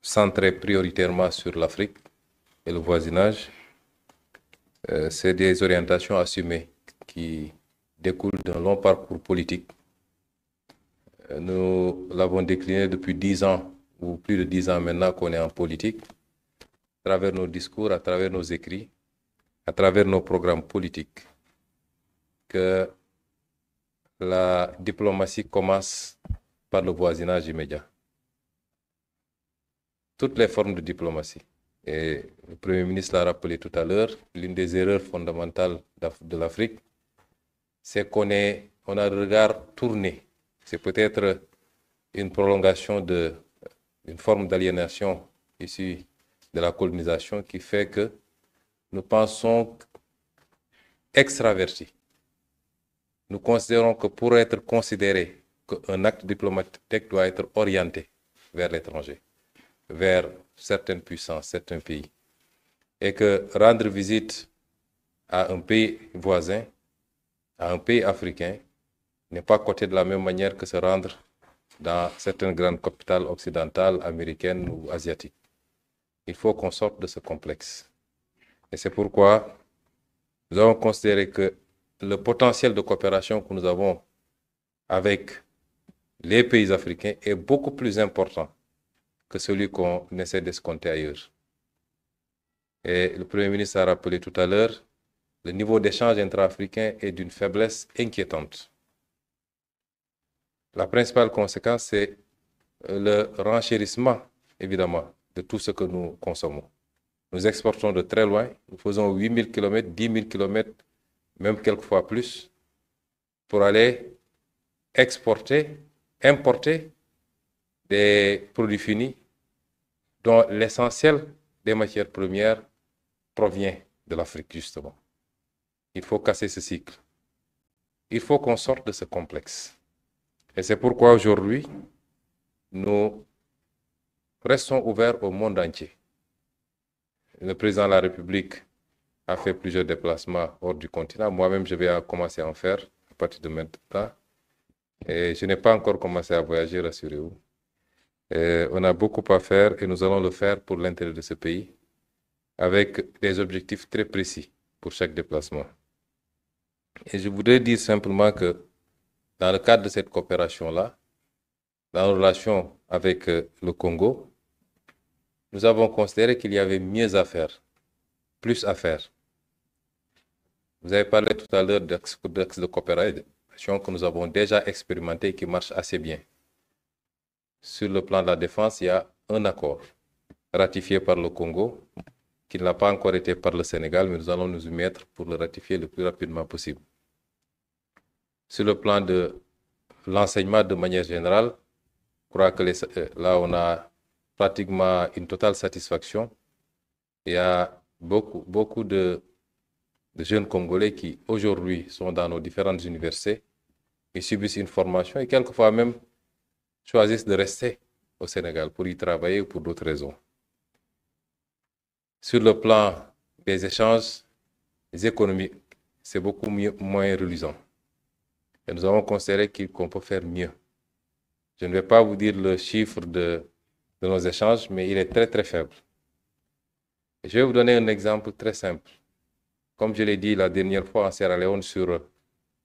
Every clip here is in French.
centré prioritairement sur l'Afrique et le voisinage. C'est des orientations assumées qui découlent d'un long parcours politique. Nous l'avons décliné depuis 10 ans, ou plus de 10 ans maintenant qu'on est en politique, à travers nos discours, à travers nos écrits, à travers nos programmes politiques, que la diplomatie commence par le voisinage immédiat. Toutes les formes de diplomatie. Et le Premier ministre l'a rappelé tout à l'heure, l'une des erreurs fondamentales de l'Afrique, c'est qu'on a le regard tourné. C'est peut-être une prolongation d'une forme d'aliénation issue de la colonisation qui fait que nous pensons extravertis. Nous considérons que pour être considéré qu'un acte diplomatique doit être orienté vers l'étranger, vers certaines puissances, certains pays. Et que rendre visite à un pays voisin, à un pays africain, n'est pas coté de la même manière que se rendre dans certaines grandes capitales occidentales, américaines ou asiatiques. Il faut qu'on sorte de ce complexe. Et c'est pourquoi nous avons considéré que le potentiel de coopération que nous avons avec les pays africains est beaucoup plus important que celui qu'on essaie d'escompter ailleurs. Et le Premier ministre a rappelé tout à l'heure, le niveau d'échange intra-africain est d'une faiblesse inquiétante. La principale conséquence, c'est le renchérissement, évidemment, de tout ce que nous consommons. Nous exportons de très loin, nous faisons 8000 km, 10 000 km, même quelquefois plus, pour aller exporter, importer des produits finis dont l'essentiel des matières premières provient de l'Afrique, justement. Il faut casser ce cycle. Il faut qu'on sorte de ce complexe. Et c'est pourquoi aujourd'hui, nous restons ouverts au monde entier. Le président de la République a fait plusieurs déplacements hors du continent. Moi-même, je vais commencer à en faire à partir de maintenant. Et je n'ai pas encore commencé à voyager, rassurez-vous. On a beaucoup à faire et nous allons le faire pour l'intérêt de ce pays, avec des objectifs très précis pour chaque déplacement. Et je voudrais dire simplement que dans le cadre de cette coopération-là, dans nos relations avec le Congo, nous avons considéré qu'il y avait mieux à faire, plus à faire. Vous avez parlé tout à l'heure d'axes de coopération que nous avons déjà expérimenté et qui marchent assez bien. Sur le plan de la défense, il y a un accord ratifié par le Congo, qui n'a pas encore été par le Sénégal, mais nous allons nous y mettre pour le ratifier le plus rapidement possible. Sur le plan de l'enseignement de manière générale, je crois que là, on a pratiquement une totale satisfaction. Il y a beaucoup de jeunes Congolais qui, aujourd'hui, sont dans nos différentes universités et subissent une formation et quelquefois même choisissent de rester au Sénégal pour y travailler ou pour d'autres raisons. Sur le plan des échanges économiques, c'est beaucoup moins reluisant. Et nous avons considéré qu'on peut faire mieux. Je ne vais pas vous dire le chiffre de nos échanges, mais il est très, très faible. Et je vais vous donner un exemple très simple. Comme je l'ai dit la dernière fois en Sierra Leone sur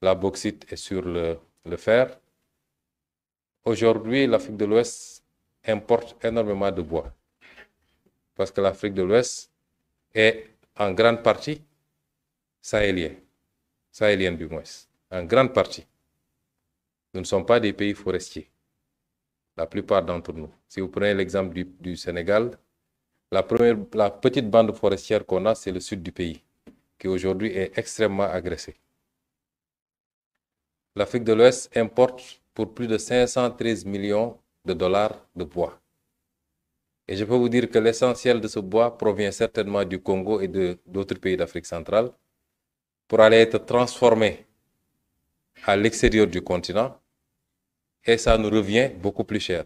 la bauxite et sur le fer, aujourd'hui, l'Afrique de l'Ouest importe énormément de bois. Parce que l'Afrique de l'Ouest est en grande partie sahélienne du moins, en grande partie. Nous ne sommes pas des pays forestiers, la plupart d'entre nous. Si vous prenez l'exemple du Sénégal, la petite bande forestière qu'on a, c'est le sud du pays, qui aujourd'hui est extrêmement agressé. L'Afrique de l'Ouest importe pour plus de 513 millions de dollars de bois. Et je peux vous dire que l'essentiel de ce bois provient certainement du Congo et d'autres pays d'Afrique centrale pour aller être transformé à l'extérieur du continent et ça nous revient beaucoup plus cher.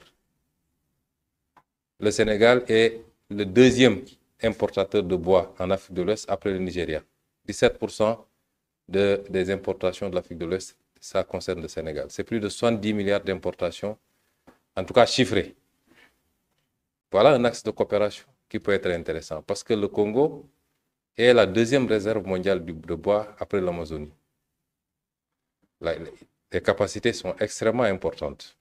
Le Sénégal est le deuxième importateur de bois en Afrique de l'Ouest après le Nigeria. 17% des importations de l'Afrique de l'Ouest, ça concerne le Sénégal. C'est plus de 70 milliards d'importations, en tout cas chiffrées. Voilà un axe de coopération qui peut être intéressant parce que le Congo est la deuxième réserve mondiale de bois après l'Amazonie. Les capacités sont extrêmement importantes.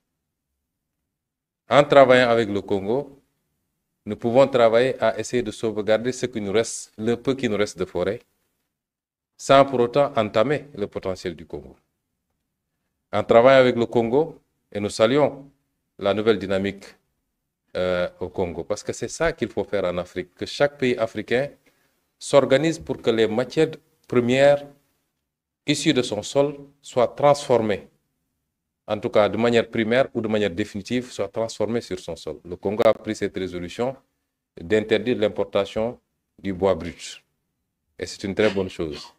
En travaillant avec le Congo, nous pouvons travailler à essayer de sauvegarder ce qui nous reste, le peu qui nous reste de forêt, sans pour autant entamer le potentiel du Congo. En travaillant avec le Congo, et nous saluons la nouvelle dynamique au Congo, parce que c'est ça qu'il faut faire en Afrique, que chaque pays africain s'organise pour que les matières premières issues de son sol soient transformées, en tout cas de manière primaire ou de manière définitive, soient transformées sur son sol. Le Congo a pris cette résolution d'interdire l'importation du bois brut. Et c'est une très bonne chose.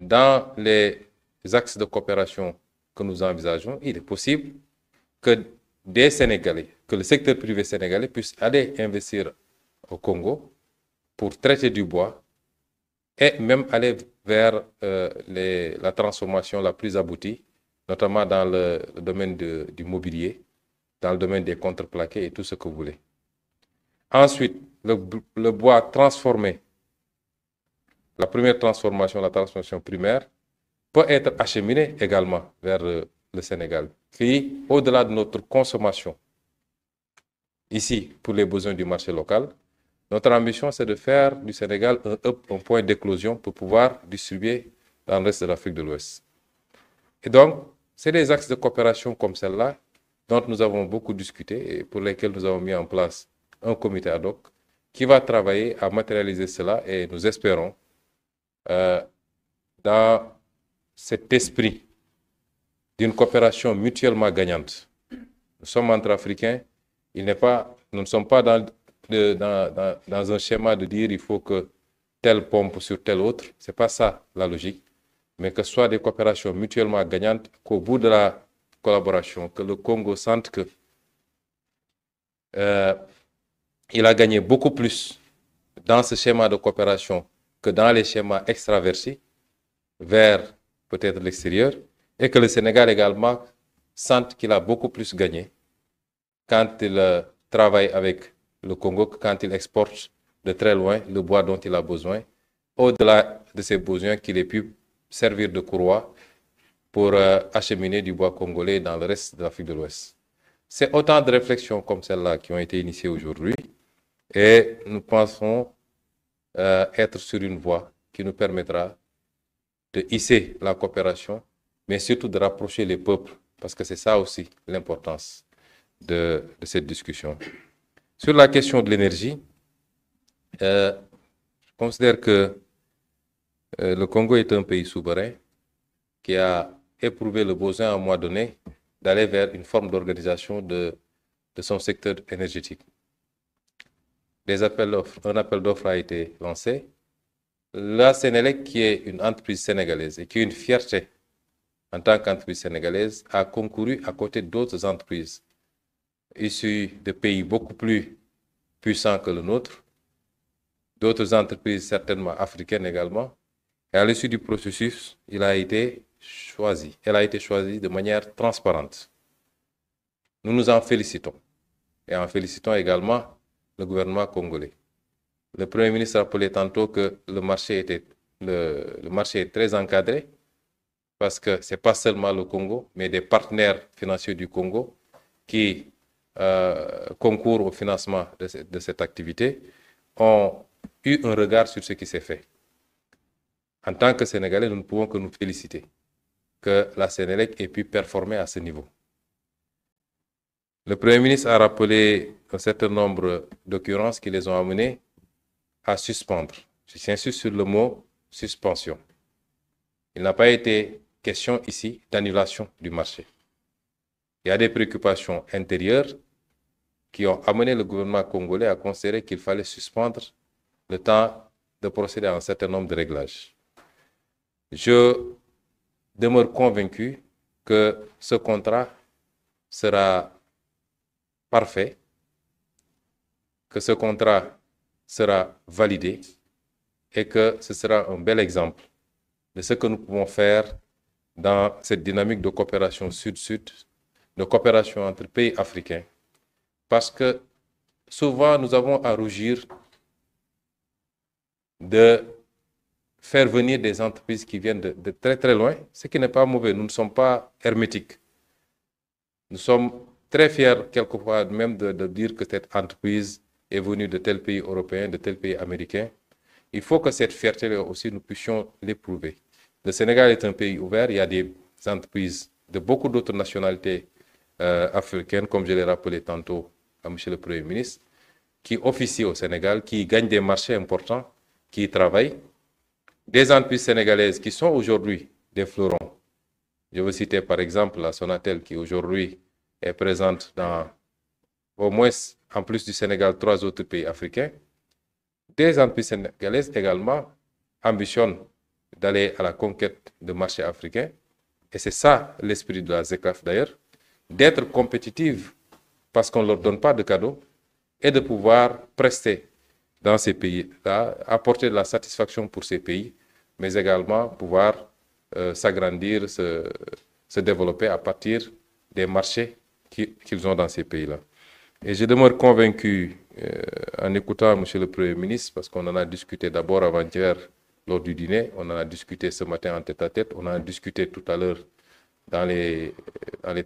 Dans les axes de coopération que nous envisageons, il est possible que des Sénégalais, que le secteur privé sénégalais puisse aller investir au Congo pour traiter du bois et même aller vers la transformation la plus aboutie, notamment dans le domaine du mobilier, dans le domaine des contreplaqués et tout ce que vous voulez. Ensuite, le bois transformé, la première transformation, la transformation primaire, peut être acheminé également vers le Sénégal. Puis, au-delà de notre consommation, ici, pour les besoins du marché local, notre ambition, c'est de faire du Sénégal un point d'éclosion pour pouvoir distribuer dans le reste de l'Afrique de l'Ouest. Et donc, c'est des axes de coopération comme celle-là dont nous avons beaucoup discuté et pour lesquels nous avons mis en place un comité ad hoc qui va travailler à matérialiser cela et nous espérons, dans cet esprit d'une coopération mutuellement gagnante. Nous sommes entre Africains, nous ne sommes pas dans un schéma de dire il faut que telle pompe sur telle autre. Ce n'est pas ça la logique, mais que ce soit des coopérations mutuellement gagnantes, qu'au bout de la collaboration, que le Congo sente que il a gagné beaucoup plus dans ce schéma de coopération que dans les schémas extraversés vers peut-être l'extérieur, et que le Sénégal également sente qu'il a beaucoup plus gagné quand il travaille avec le Congo que quand il exporte de très loin le bois dont il a besoin, au-delà de ses besoins qu'il ait pu servir de courroie pour acheminer du bois congolais dans le reste de l'Afrique de l'Ouest. C'est autant de réflexions comme celle-là qui ont été initiées aujourd'hui et nous pensons être sur une voie qui nous permettra de hisser la coopération, mais surtout de rapprocher les peuples, parce que c'est ça aussi l'importance de cette discussion. Sur la question de l'énergie, je considère que le Congo est un pays souverain qui a éprouvé le besoin à un moment donné d'aller vers une forme d'organisation de son secteur énergétique. Un appel d'offres a été lancé. La Sénélec, qui est une entreprise sénégalaise et qui est une fierté en tant qu'entreprise sénégalaise, a concouru à côté d'autres entreprises issues de pays beaucoup plus puissants que le nôtre, d'autres entreprises certainement africaines également. Et à l'issue du processus, elle a été choisie de manière transparente. Nous nous en félicitons et en félicitons également le gouvernement congolais. Le Premier ministre rappelait tantôt que le marché est très encadré parce que ce n'est pas seulement le Congo, mais des partenaires financiers du Congo qui concourent au financement de cette activité ont eu un regard sur ce qui s'est fait. En tant que Sénégalais, nous ne pouvons que nous féliciter que la Sénélec ait pu performer à ce niveau. Le Premier ministre a rappelé un certain nombre d'occurrences qui les ont amenés à suspendre. J'insiste sur le mot suspension. Il n'a pas été question ici d'annulation du marché. Il y a des préoccupations intérieures qui ont amené le gouvernement congolais à considérer qu'il fallait suspendre le temps de procéder à un certain nombre de réglages. Je demeure convaincu que ce contrat sera parfait, que ce contrat sera validé et que ce sera un bel exemple de ce que nous pouvons faire dans cette dynamique de coopération sud-sud de coopération entre pays africains, parce que souvent nous avons à rougir de faire venir des entreprises qui viennent de très très loin, ce qui n'est pas mauvais. Nous ne sommes pas hermétiques. Nous sommes très fiers quelquefois même de dire que cette entreprise est venue de tel pays européen, de tel pays américain. Il faut que cette fierté-là aussi, nous puissions l'éprouver. Le Sénégal est un pays ouvert. Il y a des entreprises de beaucoup d'autres nationalités africaines, comme je l'ai rappelé tantôt à M. le Premier ministre, qui officient au Sénégal, qui gagnent des marchés importants, qui y travaillent. Des entreprises sénégalaises qui sont aujourd'hui des fleurons. Je veux citer par exemple la Sonatel qui aujourd'hui est présente dans au moins, en plus du Sénégal, 3 autres pays africains. Des entreprises sénégalaises également ambitionnent d'aller à la conquête de marchés africains. Et c'est ça l'esprit de la ZECAf d'ailleurs, d'être compétitive parce qu'on ne leur donne pas de cadeaux et de pouvoir prester dans ces pays-là, apporter de la satisfaction pour ces pays, mais également pouvoir s'agrandir, se développer à partir des marchés qu'ils ont dans ces pays-là. Et je demeure convaincu, en écoutant M. le Premier ministre, parce qu'on en a discuté d'abord avant-hier lors du dîner, on en a discuté ce matin en tête-à-tête, on en a discuté tout à l'heure dans les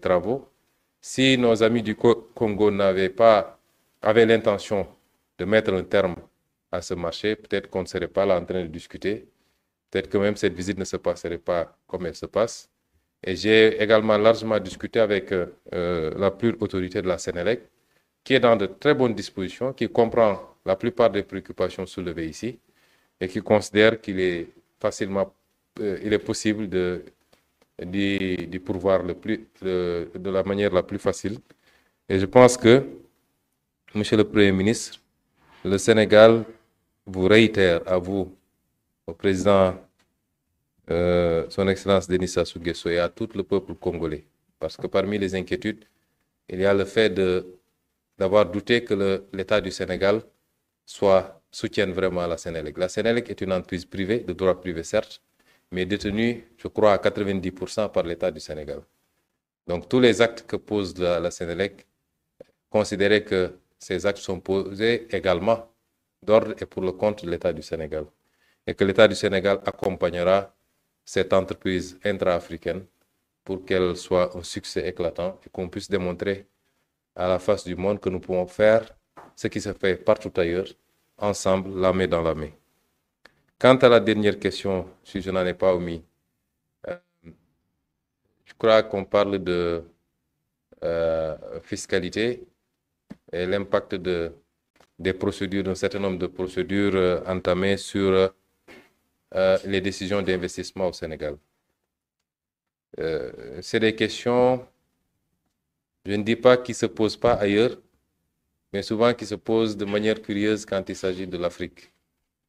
travaux. Si nos amis du Congo avaient l'intention de mettre un terme à ce marché, peut-être qu'on ne serait pas là en train de discuter. Peut-être que même cette visite ne se passerait pas comme elle se passe. Et j'ai également largement discuté avec la plus haute autorité de la Sénélec, qui est dans de très bonnes dispositions, qui comprend la plupart des préoccupations soulevées ici et qui considère qu'il est possible d'y pourvoir de la manière la plus facile. Et je pense que, Monsieur le Premier ministre, le Sénégal vous réitère à vous, au président, son Excellence Denis Sassou Nguesso et à tout le peuple congolais. Parce que parmi les inquiétudes, il y a le fait d'avoir douté que l'État du Sénégal soutienne vraiment la Sénélec. La Sénélec est une entreprise privée, de droit privé certes, mais détenue, je crois, à 90% par l'État du Sénégal. Donc tous les actes que pose la Sénélec, considérez que ces actes sont posés également d'ordre et pour le compte de l'État du Sénégal. Et que l'État du Sénégal accompagnera cette entreprise intra-africaine pour qu'elle soit un succès éclatant et qu'on puisse démontrer à la face du monde que nous pouvons faire ce qui se fait partout ailleurs, ensemble, la main dans la main. Quant à la dernière question, si je n'en ai pas omis, je crois qu'on parle de fiscalité et l'impact des procédures, d'un certain nombre de procédures entamées sur les décisions d'investissement au Sénégal. C'est des questions, je ne dis pas qui ne se posent pas ailleurs, mais souvent qui se posent de manière curieuse quand il s'agit de l'Afrique.